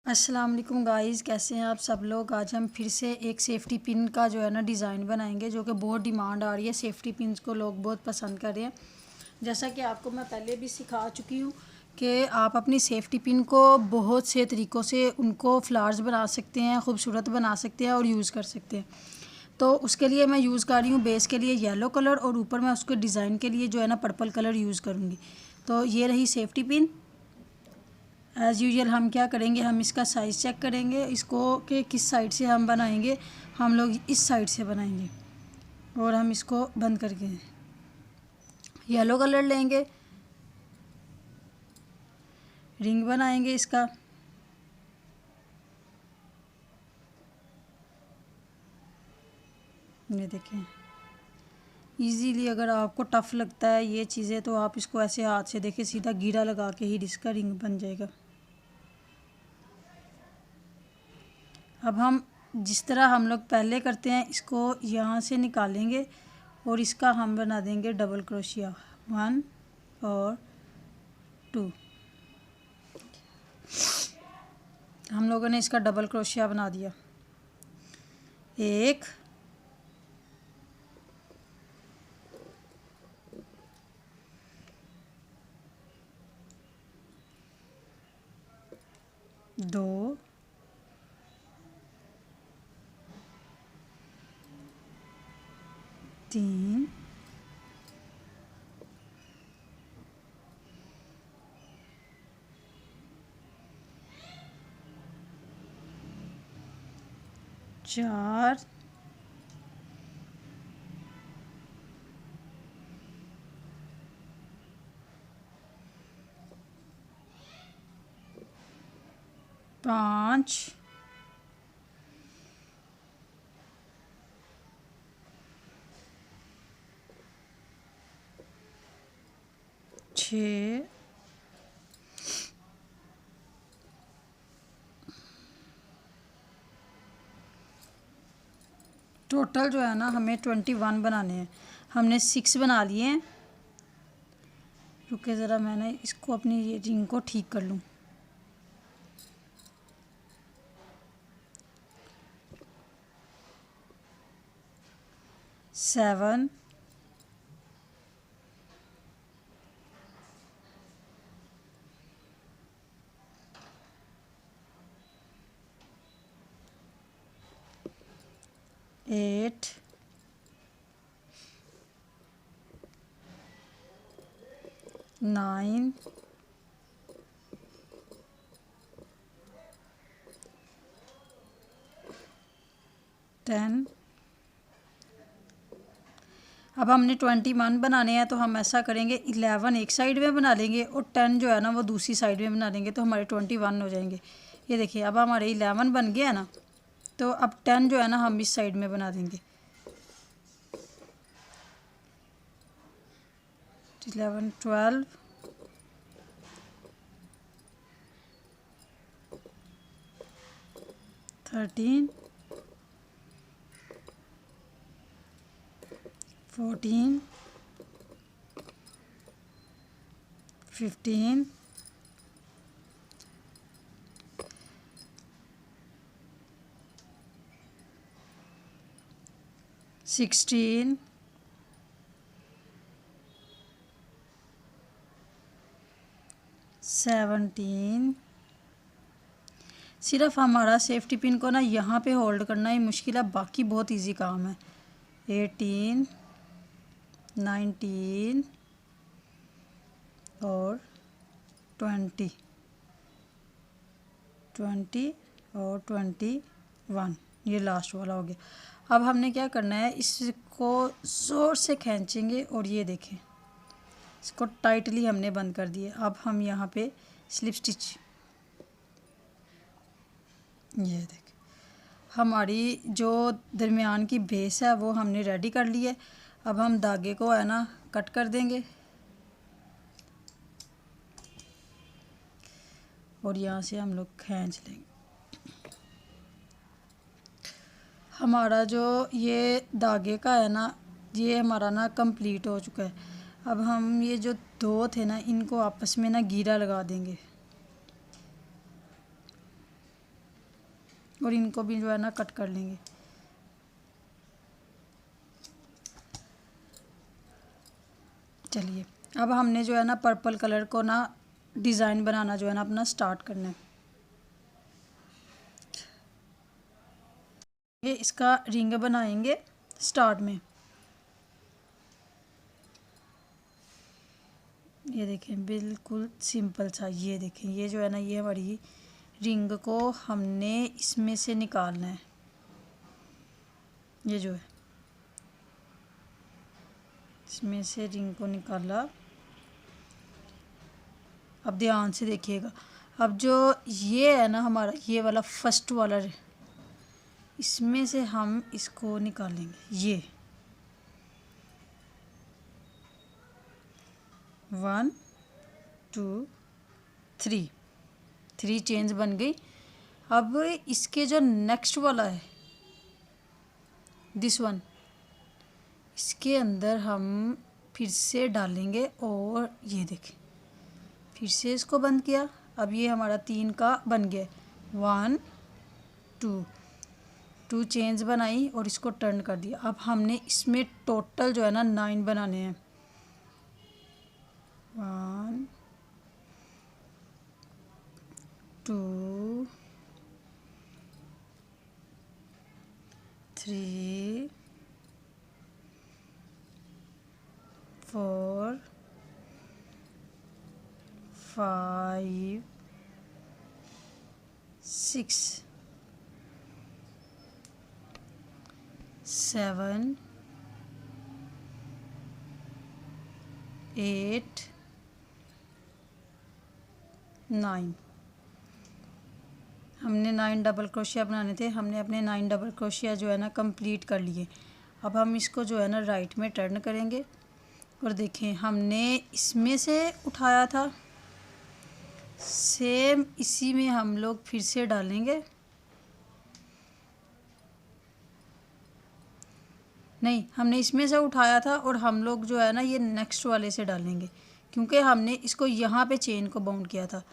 अस्सलाम वालेकुम गाइस, कैसे हैं आप सब लोग। आज हम फिर से एक सेफ़्टी पिन का जो है ना डिज़ाइन बनाएंगे, जो कि बहुत डिमांड आ रही है। सेफ़्टी पिन्स को लोग बहुत पसंद कर रहे हैं। जैसा कि आपको मैं पहले भी सिखा चुकी हूँ कि आप अपनी सेफ़्टी पिन को बहुत से तरीक़ों से उनको फ्लावर्स बना सकते हैं, ख़ूबसूरत बना सकते हैं और यूज़ कर सकते हैं। तो उसके लिए मैं यूज़ कर रही हूँ बेस के लिए येलो कलर, और ऊपर मैं उसके डिज़ाइन के लिए जो है ना पर्पल कलर यूज़ करूँगी। तो ये रही सेफ़्टी पिन। एज़ यूजुअल हम क्या करेंगे, हम इसका साइज़ चेक करेंगे इसको कि किस साइड से हम बनाएंगे। हम लोग इस साइड से बनाएंगे और हम इसको बंद करके येलो कलर लेंगे, रिंग बनाएंगे इसका। ये देखें, इजीली अगर आपको टफ़ लगता है ये चीज़ें तो आप इसको ऐसे हाथ से देखें, सीधा गीरा लगा के ही इसका रिंग बन जाएगा। अब हम जिस तरह हम लोग पहले करते हैं, इसको यहाँ से निकालेंगे और इसका हम बना देंगे डबल क्रोशिया 1 और 2। हम लोगों ने इसका डबल क्रोशिया बना दिया। 1 2 3 4 5 6 टोटल जो है ना हमें 21 बनाने हैं। हमने 6 बना लिए हैं। रुके ज़रा, मैंने इसको अपनी ये रिंग को ठीक कर लूँ। सेवन, 8, 9, 10। अब हमने 21 बनाने हैं, तो हम ऐसा करेंगे 11 एक साइड में बना लेंगे और 10 जो है ना वो दूसरी साइड में बना लेंगे, तो हमारे 21 हो जाएंगे। ये देखिए, अब हमारे 11 बन गया है ना, तो अब 10 जो है ना हम इस साइड में बना देंगे। 11, 12, 13, 14, 15, 16, 17। सिर्फ हमारा सेफ्टी पिन को ना यहाँ पे होल्ड करना ही मुश्किल है, बाकी बहुत इजी काम है। 18, 19 और 20 और 21, ये लास्ट वाला हो गया। अब हमने क्या करना है, इसको ज़ोर से खींचेंगे और ये देखें, इसको टाइटली हमने बंद कर दिया। अब हम यहाँ पे स्लिप स्टिच, ये देखें, हमारी जो दरमियान की बेस है वो हमने रेडी कर ली है। अब हम धागे को है ना कट कर देंगे और यहाँ से हम लोग खींच लेंगे। हमारा जो ये धागे का है ना, ये हमारा ना कंप्लीट हो चुका है। अब हम ये जो दो थे ना, इनको आपस में ना गीरा लगा देंगे। और इनको भी जो है ना कट कर लेंगे। चलिए अब हमने जो है ना पर्पल कलर को ना डिज़ाइन बनाना जो है ना अपना स्टार्ट करना है। ये इसका रिंग बनाएंगे स्टार्ट में। ये देखें बिल्कुल सिंपल सा, ये देखें ये जो है ना ये हमारी रिंग को हमने इसमें से निकालना है। ये जो है इसमें से रिंग को निकाला। अब ध्यान से देखिएगा, अब जो ये है ना हमारा ये वाला फर्स्ट वाला, इसमें से हम इसको निकालेंगे। ये 1 2 3 चेन्स बन गई। अब इसके जो नेक्स्ट वाला है दिस वन, इसके अंदर हम फिर से डालेंगे और ये देखें फिर से इसको बंद किया। अब ये हमारा 3 का बन गया। 1 2 चेन्स बनाई और इसको टर्न कर दिया। अब हमने इसमें टोटल जो है ना 9 बनाने हैं। 1 2 3 4 5 6 7 8 9। हमने 9 डबल क्रोशिया बनाने थे, हमने अपने 9 डबल क्रोशिया जो है ना कंप्लीट कर लिए। अब हम इसको जो है ना राइट में टर्न करेंगे और देखें हमने इसमें से उठाया था, सेम इसी में हम लोग फिर से डालेंगे। नहीं, हमने इसमें से उठाया था और हम लोग जो है ना ये नेक्स्ट वाले से डालेंगे, क्योंकि हमने इसको यहाँ पे चेन को बाउंड किया था।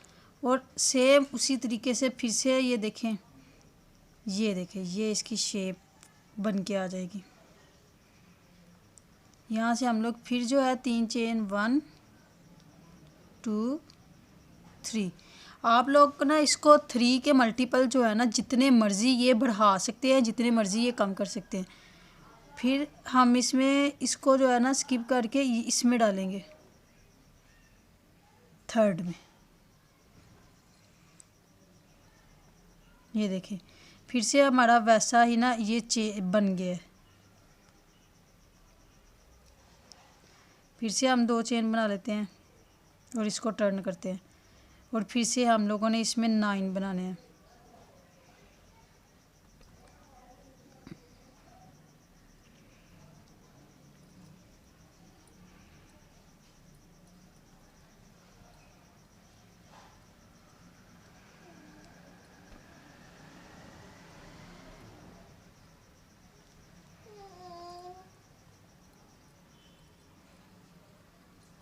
और सेम उसी तरीके से फिर से ये देखें ये इसकी शेप बन के आ जाएगी। यहाँ से हम लोग फिर जो है 3 चेन 1 2 3। आप लोग ना इसको 3 के मल्टीपल जो है ना जितने मर्ज़ी ये बढ़ा सकते हैं, जितने मर्ज़ी ये कम कर सकते हैं। फिर हम इसमें इसको जो है ना स्किप करके इसमें डालेंगे थर्ड में। ये देखें फिर से हमारा वैसा ही ना ये बन गया है। फिर से हम 2 चेन बना लेते हैं और इसको टर्न करते हैं और फिर से हम लोगों ने इसमें 9 बनाने हैं।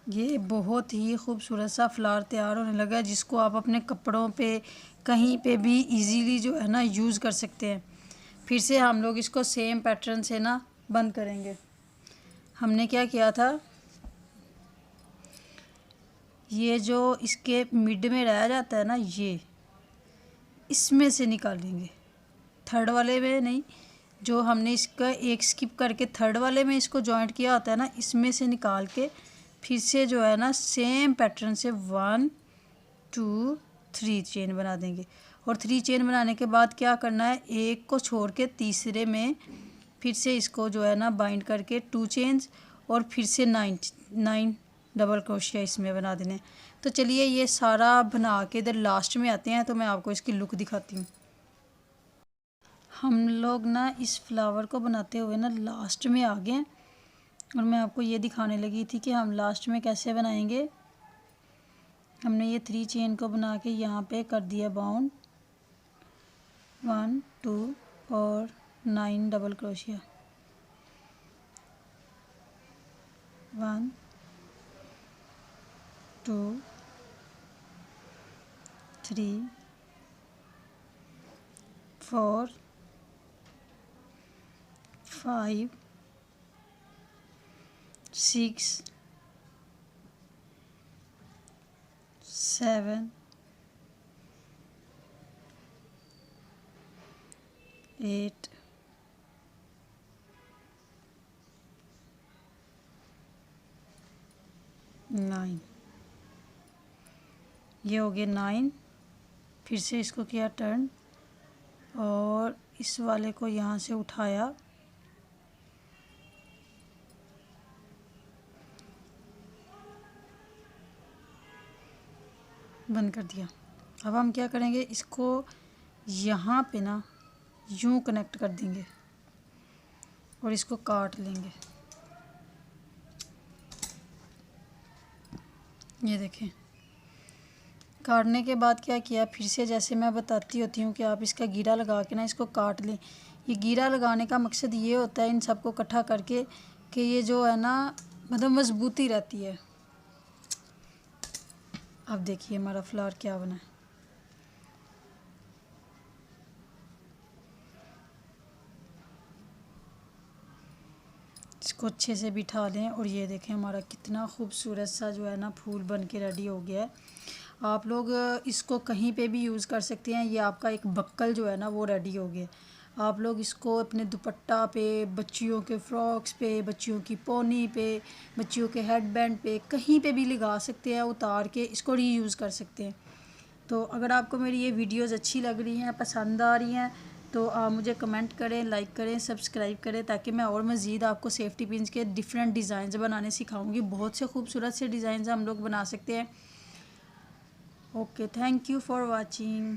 ये बहुत ही खूबसूरत सा फ्लावर तैयार होने लगा है, जिसको आप अपने कपड़ों पे कहीं पे भी इजीली जो है ना यूज़ कर सकते हैं। फिर से हम लोग इसको सेम पैटर्न से ना बंद करेंगे। हमने क्या किया था, ये जो इसके मिड में रह जाता है ना ये इसमें से निकालेंगे, थर्ड वाले में नहीं। जो हमने इसका एक स्किप करके थर्ड वाले में इसको जॉइंट किया होता है ना, इसमें से निकाल के फिर से जो है ना सेम पैटर्न से 1 2 3 चेन बना देंगे। और 3 चेन बनाने के बाद क्या करना है, एक को छोड़ के तीसरे में फिर से इसको जो है ना बाइंड करके 2 चेन्स और फिर से 9 डबल क्रोशिया इसमें बना देने। तो चलिए ये सारा बना के इधर लास्ट में आते हैं तो मैं आपको इसकी लुक दिखाती हूँ। हम लोग ना इस फ्लावर को बनाते हुए ना लास्ट में आ गए हैं और मैं आपको ये दिखाने लगी थी कि हम लास्ट में कैसे बनाएंगे। हमने ये 3 चेन को बना के यहाँ पे कर दिया बाउंड 1 2 और 9 डबल क्रोशिया 1 2 3 4 5 6 7 8 9। ये हो गए 9। फिर से इसको किया टर्न और इस वाले को यहाँ से उठाया, बंद कर दिया। अब हम क्या करेंगे, इसको यहाँ पे ना यूँ कनेक्ट कर देंगे और इसको काट लेंगे। ये देखें, काटने के बाद क्या किया, फिर से जैसे मैं बताती होती हूँ कि आप इसका गीरा लगा के ना इसको काट लें। ये गीरा लगाने का मकसद ये होता है इन सबको इकट्ठा करके कि ये जो है ना मतलब मजबूती रहती है। अब देखिए हमारा फ्लावर क्या बना है। इसको अच्छे से बिठा लें और ये देखें हमारा कितना खूबसूरत सा जो है ना फूल बन के रेडी हो गया है। आप लोग इसको कहीं पे भी यूज़ कर सकते हैं। ये आपका एक बक्कल जो है ना वो रेडी हो गया। आप लोग इसको अपने दुपट्टा पे, बच्चियों के फ्रॉक्स पे, बच्चियों की पोनी पे, बच्चियों के हेडबैंड पे, कहीं पे भी लगा सकते हैं। उतार के इसको रीयूज़ कर सकते हैं। तो अगर आपको मेरी ये वीडियोज़ अच्छी लग रही हैं, पसंद आ रही हैं, तो आप मुझे कमेंट करें, लाइक करें, सब्सक्राइब करें, ताकि मैं और मज़ीद आपको सेफ्टी पिन्स के डिफरेंट डिज़ाइंस बनाने सिखाऊंगी। बहुत से खूबसूरत से डिज़ाइंस हम लोग बना सकते हैं। Okay, thank you for watching.